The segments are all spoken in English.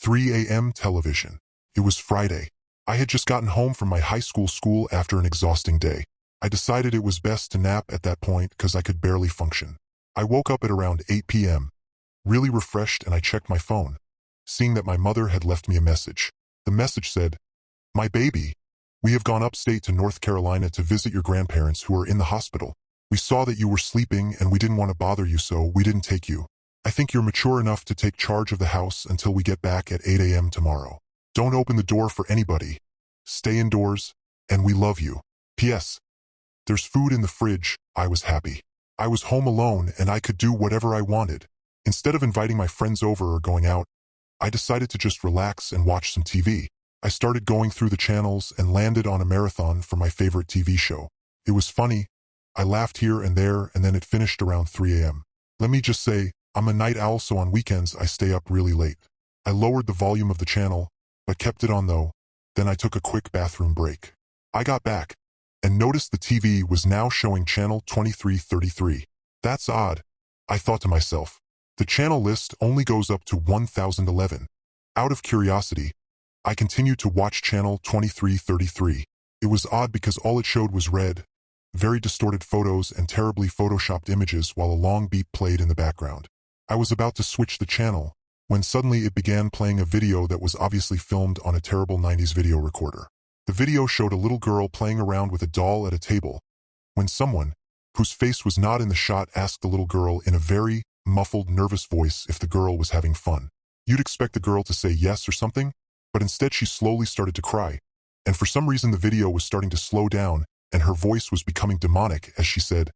3 a.m. television. It was Friday. I had just gotten home from my high school after an exhausting day. I decided it was best to nap at that point because I could barely function. I woke up at around 8 p.m., really refreshed, and I checked my phone, seeing that my mother had left me a message. The message said, "My baby, we have gone upstate to North Carolina to visit your grandparents who are in the hospital. We saw that you were sleeping and we didn't want to bother you, so we didn't take you. I think you're mature enough to take charge of the house until we get back at 8 a.m. tomorrow. Don't open the door for anybody. Stay indoors, and we love you. P.S. There's food in the fridge." I was happy. I was home alone and I could do whatever I wanted. Instead of inviting my friends over or going out, I decided to just relax and watch some TV. I started going through the channels and landed on a marathon for my favorite TV show. It was funny. I laughed here and there, and then it finished around 3 a.m. Let me just say, I'm a night owl, so on weekends I stay up really late. I lowered the volume of the channel, but kept it on though. Then I took a quick bathroom break. I got back and noticed the TV was now showing channel 2333. That's odd, I thought to myself. The channel list only goes up to 1011. Out of curiosity, I continued to watch channel 2333. It was odd because all it showed was red, very distorted photos and terribly photoshopped images while a long beat played in the background. I was about to switch the channel when suddenly it began playing a video that was obviously filmed on a terrible 90s video recorder. The video showed a little girl playing around with a doll at a table when someone, whose face was not in the shot, asked the little girl in a very muffled, nervous voice if the girl was having fun. You'd expect the girl to say yes or something, but instead she slowly started to cry. And for some reason the video was starting to slow down and her voice was becoming demonic as she said,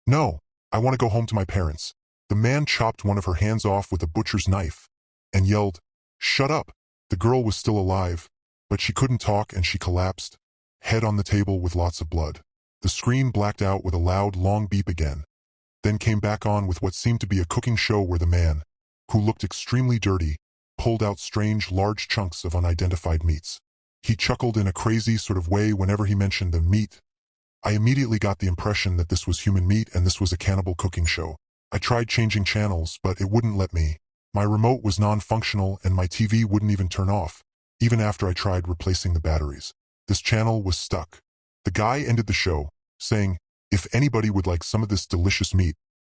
"No, I want to go home to my parents." The man chopped one of her hands off with a butcher's knife and yelled, "Shut up." The girl was still alive, but she couldn't talk and she collapsed, head on the table with lots of blood. The screen blacked out with a loud, long beep again, then came back on with what seemed to be a cooking show where the man, who looked extremely dirty, pulled out strange, large chunks of unidentified meats. He chuckled in a crazy sort of way whenever he mentioned the meat. I immediately got the impression that this was human meat and this was a cannibal cooking show. I tried changing channels, but it wouldn't let me. My remote was non-functional and my TV wouldn't even turn off, even after I tried replacing the batteries. This channel was stuck. The guy ended the show, saying, "If anybody would like some of this delicious meat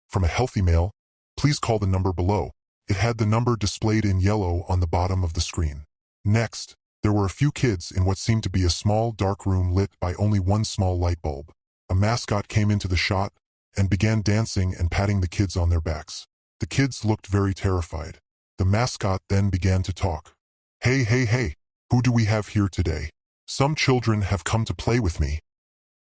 from a healthy male, please call the number below." It had the number displayed in yellow on the bottom of the screen. Next, there were a few kids in what seemed to be a small dark room lit by only one small light bulb. A mascot came into the shot and began dancing and patting the kids on their backs. The kids looked very terrified. The mascot then began to talk. Hey, who do we have here today? Some children have come to play with me."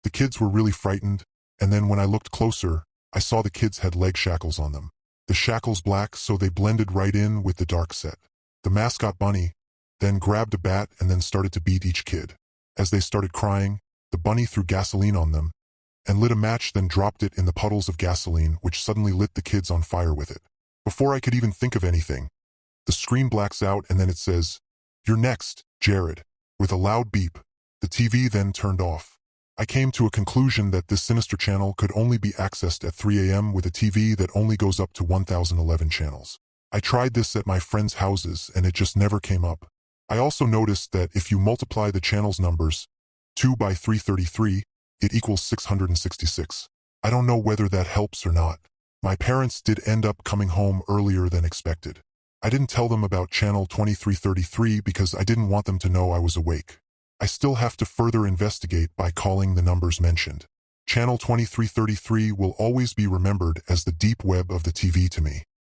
The kids were really frightened, and then when I looked closer, I saw the kids had leg shackles on them. The shackles black, so they blended right in with the dark set. The mascot bunny then grabbed a bat and then started to beat each kid. As they started crying, the bunny threw gasoline on them and lit a match, then dropped it in the puddles of gasoline, which suddenly lit the kids on fire with it. Before I could even think of anything, the screen blacks out and then it says, "You're next, Jared." With a loud beep, the TV then turned off. I came to a conclusion that this sinister channel could only be accessed at 3 a.m. with a TV that only goes up to 1011 channels. I tried this at my friends' houses and it just never came up. I also noticed that if you multiply the channel's numbers, 2 by 333, it equals 666. I don't know whether that helps or not. My parents did end up coming home earlier than expected. I didn't tell them about channel 2333 because I didn't want them to know I was awake. I still have to further investigate by calling the numbers mentioned. Channel 2333 will always be remembered as the deep web of the TV to me.